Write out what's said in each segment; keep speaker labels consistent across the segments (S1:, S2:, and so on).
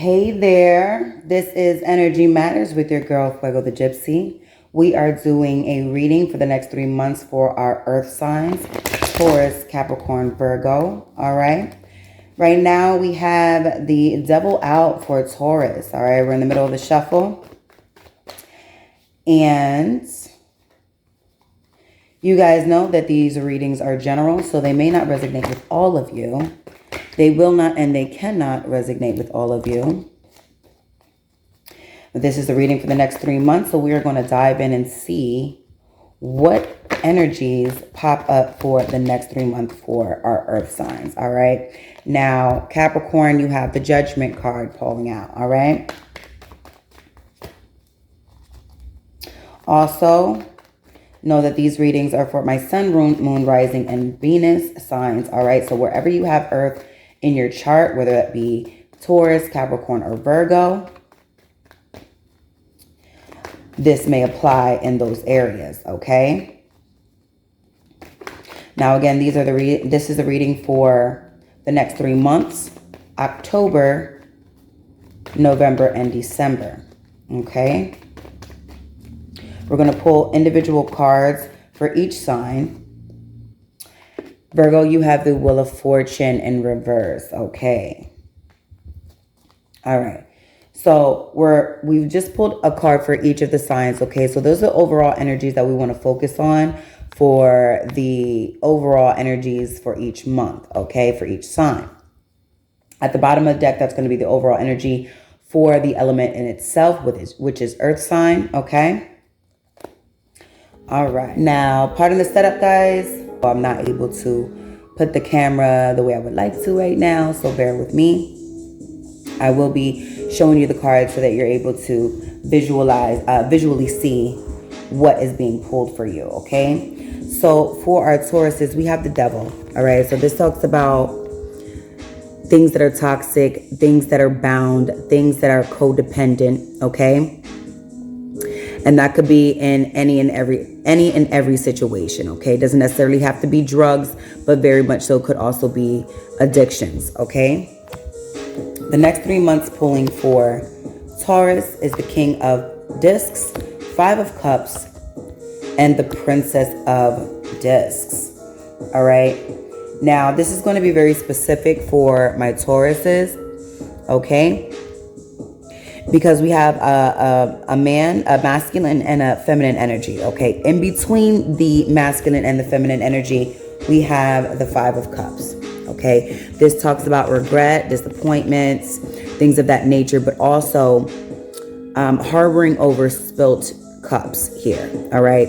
S1: Hey there, this is Energy Matters with your girl Fuego the Gypsy. We are doing a reading for the next 3 months for our earth signs, Taurus, Capricorn, Virgo, all right? Right now we have the Devil out for Taurus, all right? We're in the middle of the shuffle. And you guys know that these readings are general, so they may not resonate with all of you. They will not and they cannot resonate with all of you. But this is the reading for the next 3 months, so we are going to dive in and see what energies pop up for the next 3 months for our earth signs, all right? Now, Capricorn, you have the Judgment card pulling out, all right? Also, know that these readings are for my sun, moon, rising, and Venus signs, all right? So wherever you have earth in your chart, whether that be Taurus, Capricorn, or Virgo, this may apply in those areas, okay? Now, again, this is the reading for the next 3 months, October, November, and December, okay? We're going to pull individual cards for each sign. Virgo, you have the Wheel of Fortune in reverse. Okay. All right. So we've just pulled a card for each of the signs. Okay. So those are the overall energies that we want to focus on for the overall energies for each month. Okay. For each sign. At the bottom of the deck, that's going to be the overall energy for the element in itself, which is earth sign. Okay. All right. Now, pardon the setup, guys. I'm not able to put the camera the way I would like to right now, so bear with me. I will be showing you the cards so that you're able to visually see what is being pulled for you, okay? So for our Tauruses, we have the Devil, all right? So this talks about things that are toxic, things that are bound, things that are codependent, okay? And that could be in any and every situation, okay? It doesn't necessarily have to be drugs, but very much so could also be addictions, okay? The next 3 months pulling for Taurus is the King of Discs, 5 of Cups, and the Princess of Discs, all right? Now, this is going to be very specific for my Tauruses, okay? Because we have a masculine and a feminine energy, okay? In between the masculine and the feminine energy, we have the 5 of Cups, okay? This talks about regret, disappointments, things of that nature, but also harboring over spilt cups here, all right?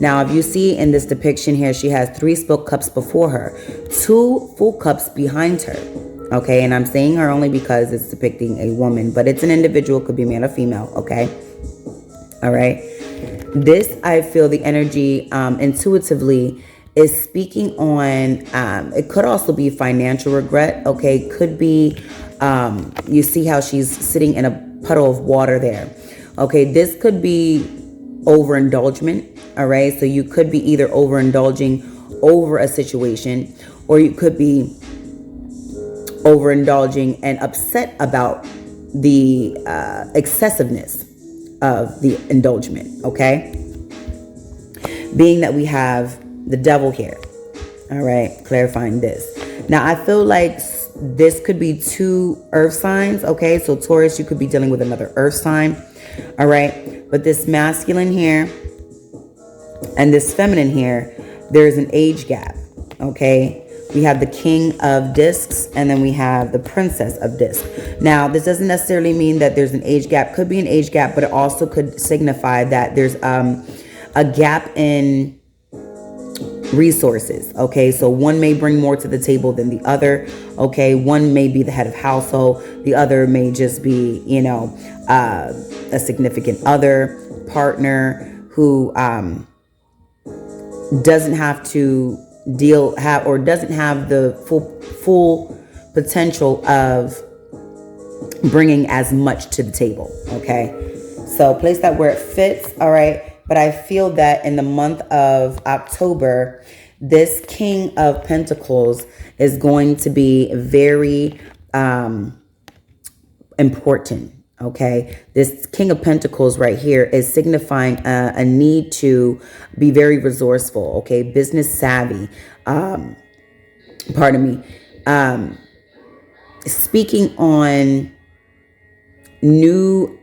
S1: Now, if you see in this depiction here, she has 3 spilt cups before her, 2 full cups behind her. Okay, and I'm saying her only because it's depicting a woman, but it's an individual, could be male or female, okay? All right. This, I feel the energy intuitively is speaking on, it could also be financial regret, okay? Could be, you see how she's sitting in a puddle of water there. Okay, this could be overindulgement, all right? So you could be either overindulging over a situation, or you could be overindulging and upset about the excessiveness of the indulgement, okay? Being that we have the Devil here, all right, clarifying this. Now, I feel like this could be 2 earth signs, okay? So Taurus, you could be dealing with another earth sign, all right? But this masculine here and this feminine here, there's an age gap, okay? We have the King of Discs, and then we have the Princess of Discs. Now, this doesn't necessarily mean that there's an age gap. Could be an age gap, but it also could signify that there's a gap in resources, okay? So one may bring more to the table than the other, okay? One may be the head of household. The other may just be, you know, a significant other, partner who doesn't have to doesn't have the full potential of bringing as much to the table, okay? So place that where it fits, all right? But I feel that in the month of October, this King of Pentacles is going to be very important. Okay, this King of Pentacles right here is signifying a need to be very resourceful. Okay, business savvy. Pardon me. Speaking on new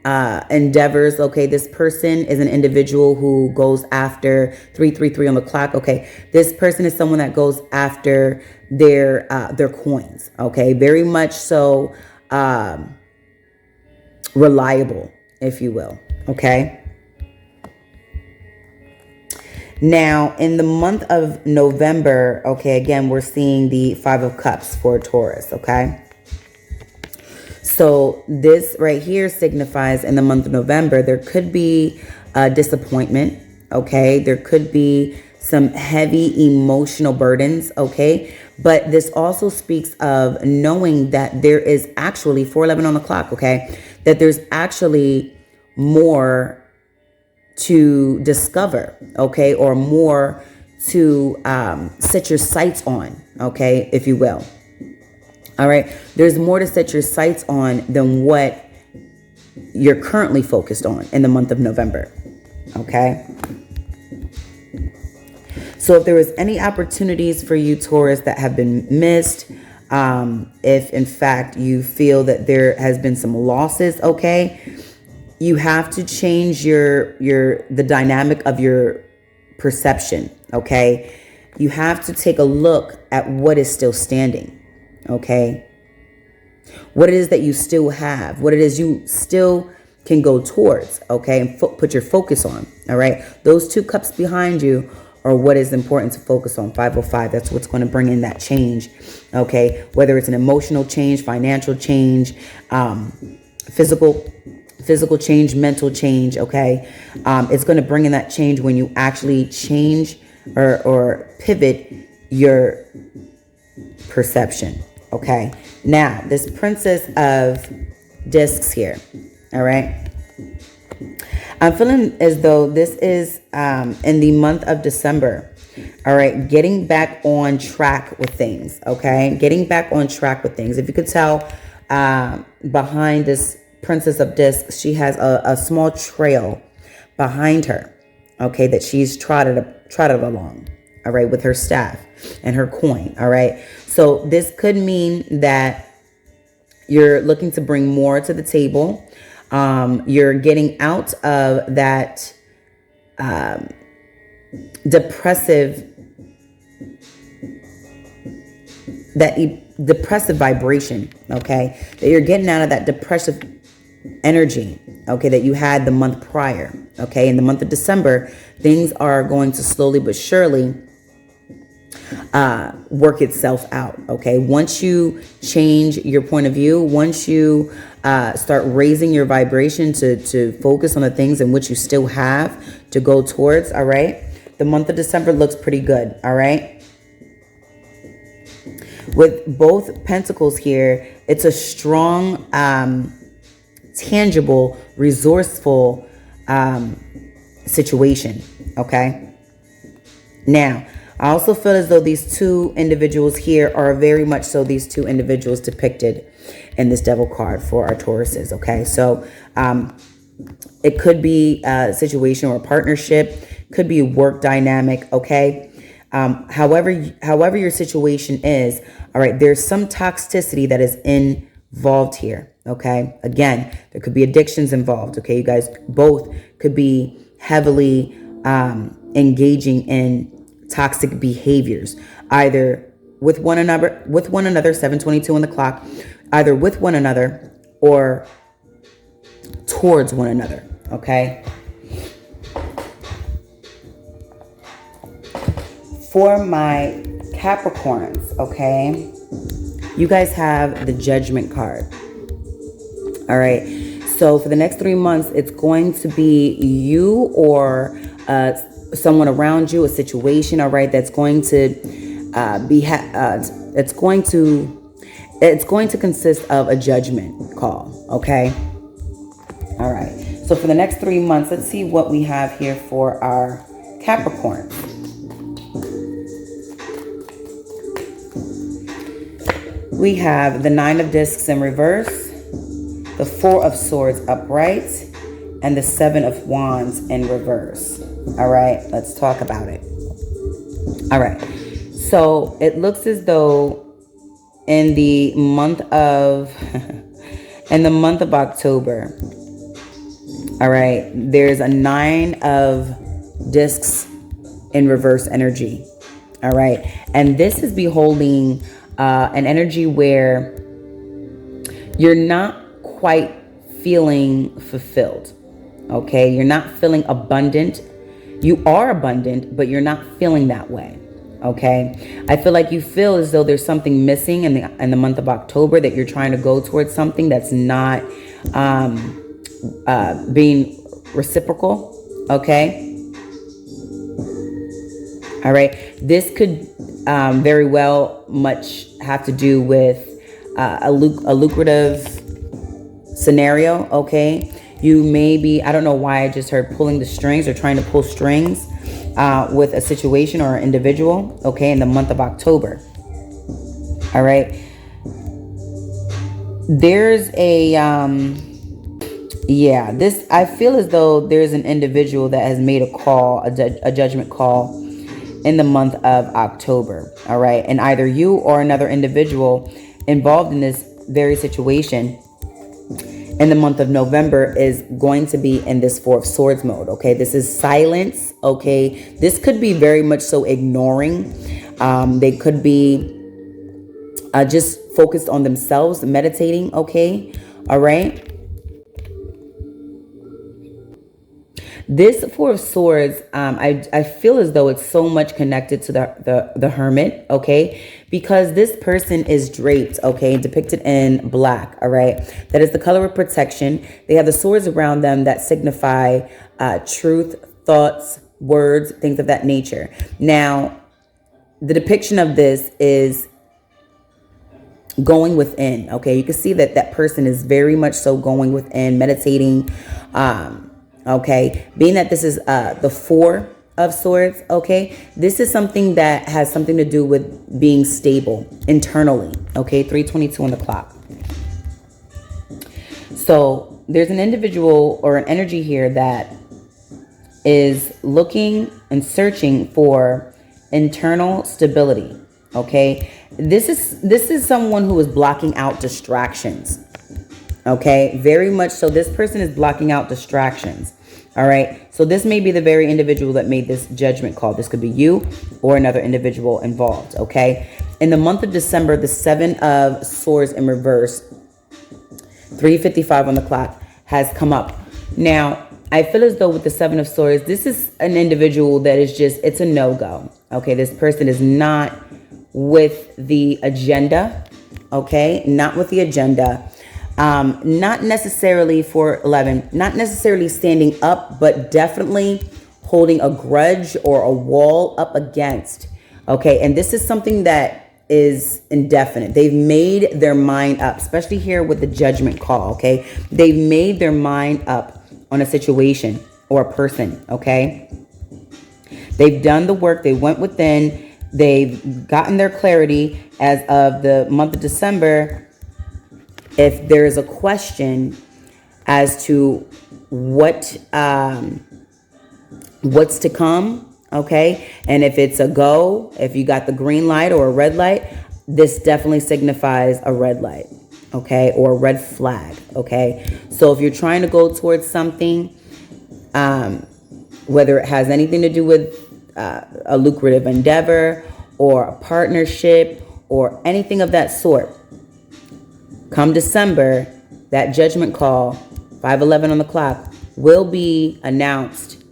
S1: endeavors. Okay, this person is an individual who goes after 333 on the clock. Okay, this person is someone that goes after their coins. Okay, very much so reliable, if you will. Okay. Now, in the month of November, okay, again, we're seeing the Five of Cups for Taurus. Okay. So this right here signifies in the month of November, there could be a disappointment, okay? There could be some heavy emotional burdens, okay? But this also speaks of knowing that there is actually 4:11 on the clock, okay? That there's actually more to discover, okay? Or more to set your sights on, okay? If you will. All right. There's more to set your sights on than what you're currently focused on in the month of November. Okay. So if there was any opportunities for you, Taurus, that have been missed, if in fact you feel that there has been some losses, okay, you have to change the dynamic of your perception. Okay. You have to take a look at what is still standing. Okay, what it is that you still have, what it is you still can go towards, okay, and put your focus on. All right, those two cups behind you are what is important to focus on. 505, that's what's going to bring in that change. Okay, whether it's an emotional change, financial change, physical change, mental change. Okay, it's going to bring in that change when you actually change or pivot your perception. Okay, now this Princess of Discs here. All right, I'm feeling as though this is in the month of December. All right, getting back on track with things. Okay, getting back on track with things. If you could tell behind this Princess of Discs, she has a small trail behind her. Okay, that she's trotted along. All right, with her staff and her coin. All right. So this could mean that you're looking to bring more to the table. You're getting out of that depressive vibration. Okay. That you're getting out of that depressive energy. Okay. That you had the month prior. Okay. In the month of December, things are going to slowly but surely work itself out. Okay, once you change your point of view, once you start raising your vibration to focus on the things in which you still have to go towards. All right, the month of December looks pretty good. All right, with both pentacles here, it's a strong, tangible, resourceful situation. Okay, now I also feel as though these two individuals here are very much so these two individuals depicted in this Devil card for our Tauruses. Okay, so it could be a situation or a partnership, could be a work dynamic. Okay, however your situation is, all right, there's some toxicity that is involved here. Okay, again, there could be addictions involved. Okay, you guys both could be heavily engaging in toxic behaviors, either with one another, 722 on the clock, either with one another or towards one another. Okay. For my Capricorns, okay, you guys have the Judgment card. All right. So for the next 3 months, it's going to be you or someone around you, a situation, all right, that's going to it's going to consist of a judgment call. Okay. All right. So for the next 3 months, let's see what we have here for our Capricorn. We have the 9 of Discs in reverse. the Four of Swords upright, and the Seven of Wands in reverse. All right, let's talk about it. All right, so it looks as though in the month of October, all right, there's a 9 of discs in reverse energy. All right, and this is beholding an energy where you're not quite feeling fulfilled. Okay, you're not feeling abundant. You are abundant, but you're not feeling that way. Okay, I feel like you feel as though there's something missing in the month of October, that you're trying to go towards something that's not being reciprocal. Okay. All right. This could very well much have to do with a lucrative scenario. Okay. You may be, I don't know why I just heard pulling the strings, or trying to pull strings with a situation or an individual. Okay. In the month of October. All right. There's a, I feel as though there's an individual that has made a call, a judgment call in the month of October. All right. And either you or another individual involved in this very situation in the month of November is going to be in this Four of Swords mode. Okay. This is silence. Okay. This could be very much so ignoring. They could be just focused on themselves, meditating. Okay. All right. This Four of Swords, I feel as though it's so much connected to the Hermit, okay? Because this person is draped, okay, depicted in black, all right? That is the color of protection. They have the swords around them that signify truth, thoughts, words, things of that nature. Now, the depiction of this is going within, okay? You can see that that person is very much so going within, meditating, okay, being that this is the Four of Swords, okay, this is something that has something to do with being stable internally, okay, 3:22 on the clock. So there's an individual or an energy here that is looking and searching for internal stability, okay. This is someone who is blocking out distractions. Okay, very much so. This person is blocking out distractions. All right. So this may be the very individual that made this judgment call. This could be you or another individual involved. Okay. In the month of December, the Seven of Swords in reverse, 3:55 on the clock, has come up. Now, I feel as though with the Seven of Swords, this is an individual that is just, it's a no-go. Okay. This person is not with the agenda. Okay. Not with the agenda. Not necessarily for 11, not necessarily standing up, but definitely holding a grudge or a wall up against. Okay. And this is something that is indefinite. They've made their mind up, especially here with the judgment call. Okay. They've made their mind up on a situation or a person. Okay. They've done the work. They went within, they've gotten their clarity as of the month of December. If there is a question as to what's to come, okay, and if it's a go, if you got the green light or a red light, this definitely signifies a red light, okay, or a red flag, okay. So if you're trying to go towards something, whether it has anything to do with a lucrative endeavor or a partnership or anything of that sort, come December, that judgment call, 5:11 on the clock, will be announced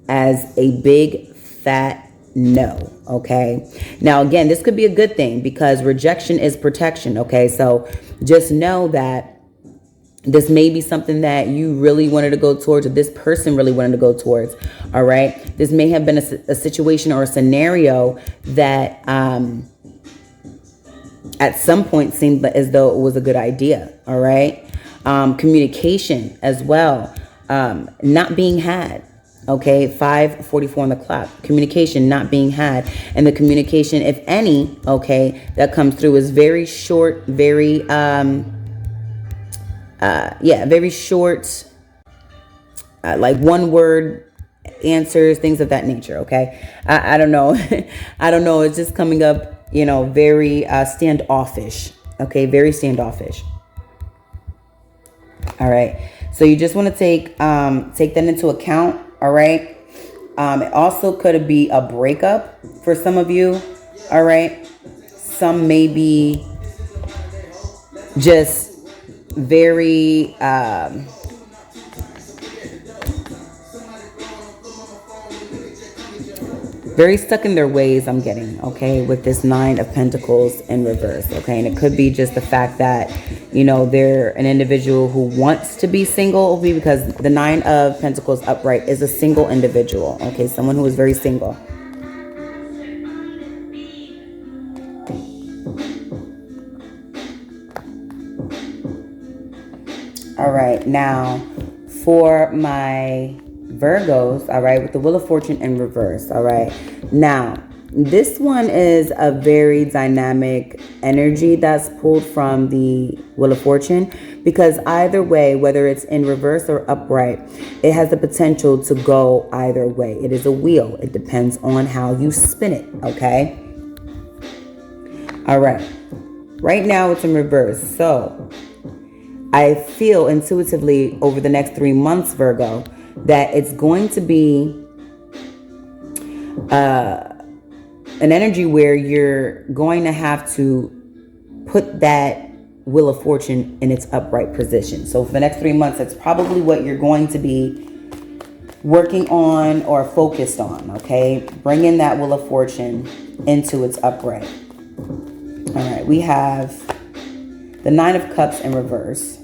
S1: as a big fat no, okay? Now, again, this could be a good thing because rejection is protection, okay? So just know that this may be something that you really wanted to go towards, or this person really wanted to go towards, all right? This may have been a situation or a scenario that at some point seemed as though it was a good idea, all right? Communication as well, not being had, okay? 5:44 on the clock, communication not being had. And the communication, if any, okay, that comes through is very short, very Yeah, very short, like one word answers, things of that nature. Okay. I don't know. I don't know. It's just coming up, you know, very standoffish. Okay. Very standoffish. All right. So you just want to take that into account. All right. It also could be a breakup for some of you. All right. Some may be just very very stuck in their ways, I'm getting, okay, with this 9 of Pentacles in reverse, okay? And it could be just the fact that, you know, they're an individual who wants to be single, because the 9 of Pentacles upright is a single individual, okay? Someone who is very single. All right, now for my Virgos, all right, with the Wheel of Fortune in reverse, all right. Now, this one is a very dynamic energy that's pulled from the Wheel of Fortune, because either way, whether it's in reverse or upright, it has the potential to go either way. It is a wheel. It depends on how you spin it, okay? All right. Right now, it's in reverse, so I feel intuitively over the next 3 months, Virgo, that it's going to be an energy where you're going to have to put that Wheel of Fortune in its upright position. So for the next 3 months, that's probably what you're going to be working on or focused on, okay? Bringing that Wheel of Fortune into its upright. All right, we have the 9 of Cups in reverse,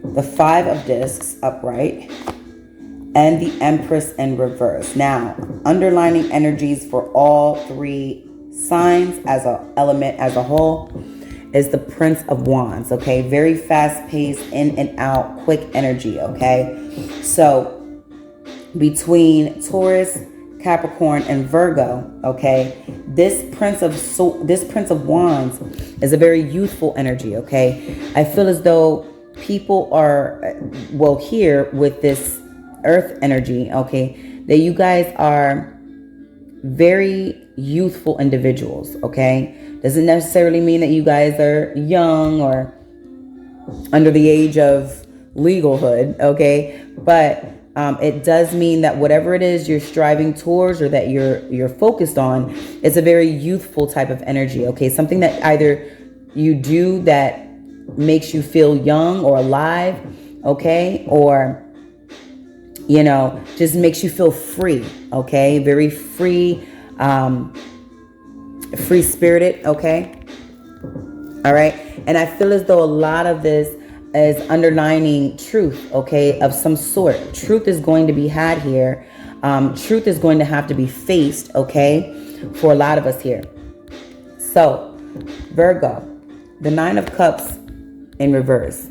S1: the 5 of Discs upright, and the Empress in reverse. Now, underlining energies for all 3 signs as an element, as a whole, is the Prince of Wands, okay? Very fast-paced, in and out, quick energy, okay? So, between Taurus, Capricorn, and Virgo, okay, this Prince of Wands is a very youthful energy, okay? I feel as though people are, well, here with this Earth energy, okay, that you guys are very youthful individuals, okay? Doesn't necessarily mean that you guys are young or under the age of legalhood, okay? But it does mean that whatever it is you're striving towards or that you're focused on, it's a very youthful type of energy, okay? Something that either you do that makes you feel young or alive, okay? Or, you know, just makes you feel free, okay? Very free, free-spirited, okay? All right? And I feel as though a lot of this is underlining truth, okay, of some sort. Truth is going to be had here. Truth is going to have to be faced, okay, for a lot of us here. So, Virgo, the 9 of Cups in reverse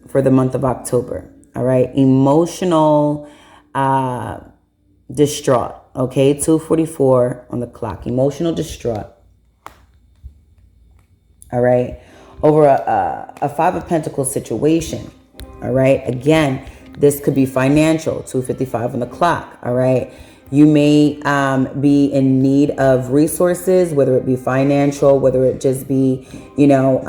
S1: for the month of October, all right? Emotional distraught, okay? 2:44 on the clock. Emotional distraught, all right? Over a 5 of Pentacles situation, all right? Again, this could be financial, 2:55 on the clock, all right? You may be in need of resources, whether it be financial, whether it just be, you know,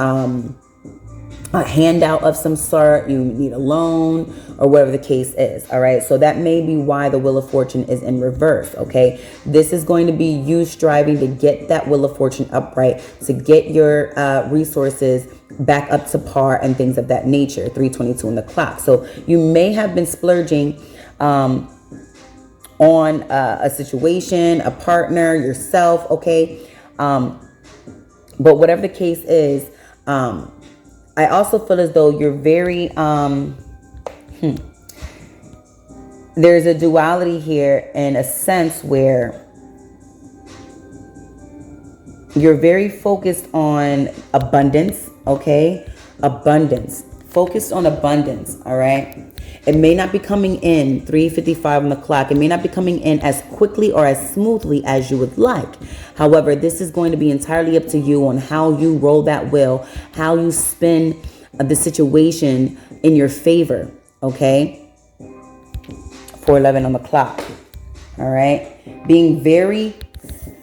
S1: a handout of some sort, you need a loan, or whatever the case is, all right? So that may be why the Wheel of Fortune is in reverse, okay? This is going to be you striving to get that Wheel of Fortune upright, to get your resources back up to par and things of that nature, 3:22 on the clock. So you may have been splurging on a situation, a partner, yourself, okay? But whatever the case is, I also feel as though you're very, there's a duality here in a sense where you're very focused on abundance, okay? Abundance. Focused on abundance, all right? It may not be coming in 3:55 on the clock. It may not be coming in as quickly or as smoothly as you would like. However, this is going to be entirely up to you on how you roll that wheel, how you spin the situation in your favor, okay? 4:11 on the clock. All right. Being very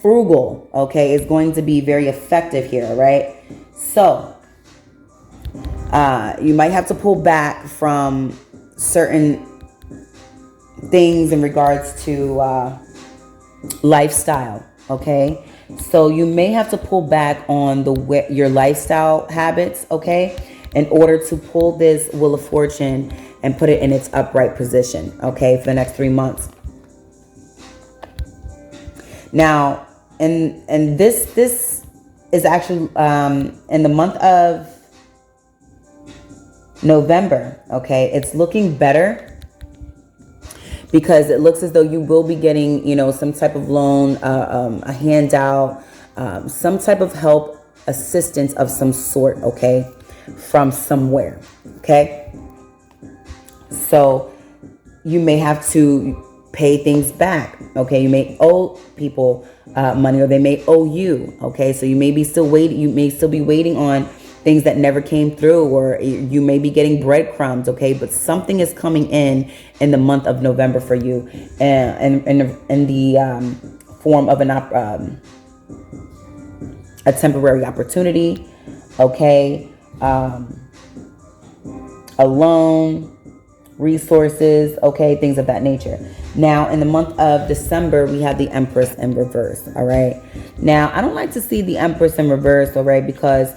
S1: frugal, okay, is going to be very effective here, right? So, you might have to pull back from certain things in regards to lifestyle, okay? So you may have to pull back on your lifestyle habits, okay, in order to pull this Wheel of Fortune and put it in its upright position, okay, for the next 3 months. Now, and this is actually in the month of November, okay, it's looking better because it looks as though you will be getting, you know, some type of loan, a handout, some type of help, assistance of some sort, okay, from somewhere, okay? So you may have to pay things back, okay? You may owe people money, or they may owe you, okay? So you may be still waiting. You may still be waiting on things that never came through, or you may be getting breadcrumbs, okay? But something is coming in the month of November for you, and in the form of a temporary opportunity, okay? A loan, resources, okay, things of that nature. Now, in the month of December, we have the Empress in reverse, all right? Now, I don't like to see the Empress in reverse, all right, because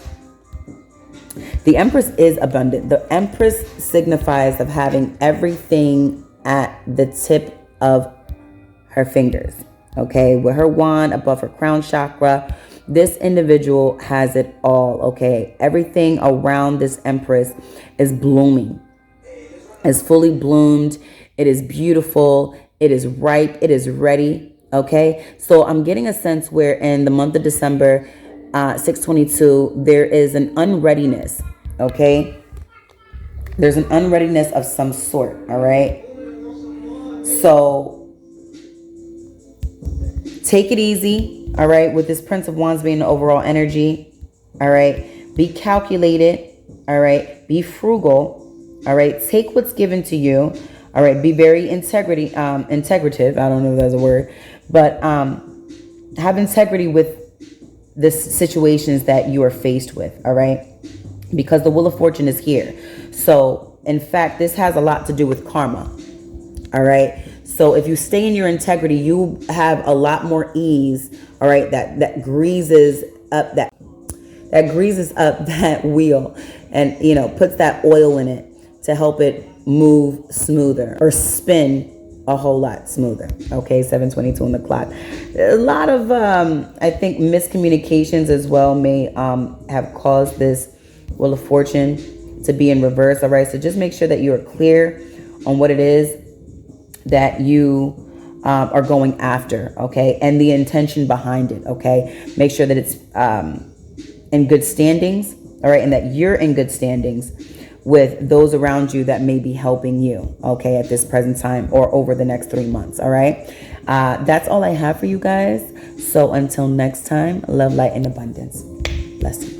S1: the Empress is abundant. The Empress signifies of having everything at the tip of her fingers, okay? With her wand above her crown chakra, this individual has it all, okay? Everything around this Empress is blooming, is fully bloomed. It is beautiful. It is ripe. It is ready, okay? So I'm getting a sense where in the month of December, 6/22, there is an unreadiness, okay? There's an unreadiness of some sort, all right? So take it easy, all right, with this Prince of Wands being the overall energy, all right? Be calculated, all right? Be frugal, all right? Take what's given to you, all right? Be very integrative. I don't know if that's a word, but have integrity with the situations that you are faced with, all right? Because the Wheel of Fortune is here. So, in fact, this has a lot to do with karma, all right? So if you stay in your integrity, you have a lot more ease, all right? That greases up that wheel, and, you know, puts that oil in it to help it move smoother, or spin a whole lot smoother. Okay, 7:22 on the clock. A lot of I think miscommunications as well may have caused this Wheel of Fortune to be in reverse. All right, so just make sure that you are clear on what it is that you are going after, okay, and the intention behind it, okay? Make sure that it's in good standings, all right, and that you're in good standings with those around you that may be helping you, okay, at this present time or over the next 3 months, all right? That's all I have for you guys. So until next time, love, light, and abundance. Blessings.